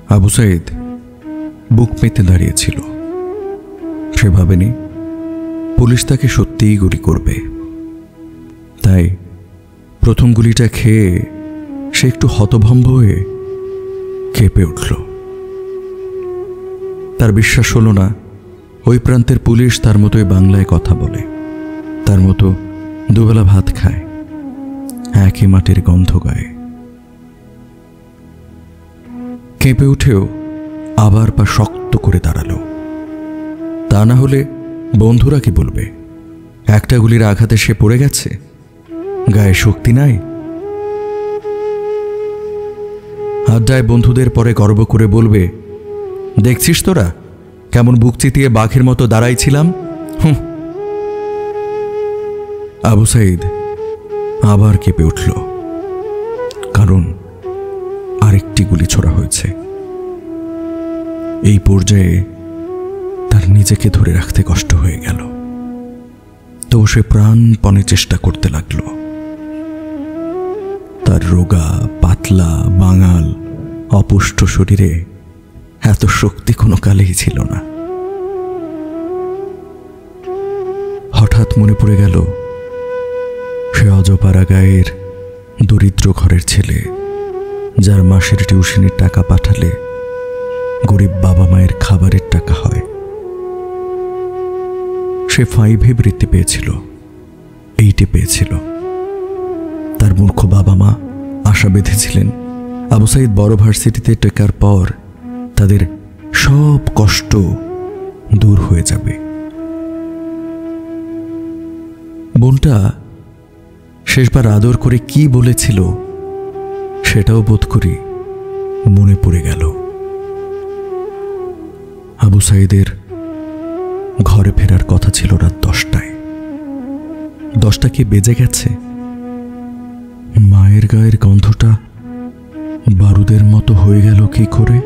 আবু সাইদ বুক পেতে দাঁড়িয়েছিল। সে ভাবেনি পুলিশ তাকে সত্যিই গুলি করবে, তাই প্রথম গুলিটা খেয়ে সে একটু হতভম্ব হয়ে কেঁপে উঠল। তার বিশ্বাস হলো না ওই প্রান্তের পুলিশ তার মতোই বাংলায় কথা বলে, তার মতো দুবেলা ভাত খায়, একই মাটির গন্ধ গায়ে। কেঁপে উঠেও আবার পা শক্ত করে দাঁড়ালো। তা না হলে বন্ধুরা কি বলবে? একটা গুলির আঘাতে সে পড়ে গেছে, গায়ে শক্তি নাই। আড্ডায় বন্ধুদের পরে গর্ব করে বলবে, দেখছিস তোরা কেমন বুক চিতিয়ে বাঘের মতো দাঁড়াইছিলাম। আবু সাইদ আবার কেঁপে উঠল, কারণ আরেকটি গুলি ছোড়া হয়েছে। এই পর্যায়ে তার নিজেকে ধরে রাখতে কষ্ট হয়ে গেল, তো সে প্রাণপণে চেষ্টা করতে লাগলো। তার রোগা পাতলা বাঙাল অপুষ্ট শরীরে এত শক্তি কোনো কালেই ছিল না। হঠাৎ মনে পড়ে গেল সে অজপাড়া গায়ের দরিদ্র ঘরের ছেলে, যার মাসের টিউশনের টাকা পাঠালে গরিব বাবা মায়ের খাবারের টাকা হয়। সে 5-এ বৃত্তি পেয়েছিল, 8-এ পেয়েছিল। তার মূর্খ বাবা মা আশা বেঁধেছিলেন আবু সাইদ বড় ভার্সিটিতে টেকার পর তাদের সব কষ্ট দূর হয়ে যাবে। বোনটা শেষবার আদর করে কি বলেছিল সেটাও বোধ করি মনে পড়ে গেল। আবু সাইদের ঘরে ফেরার কথা ছিল রাত 10টায়। 10টা কি বেজে গেছে? মায়ের গায়ের গন্ধটা বারুদের মতো হয়ে গেল কি করে?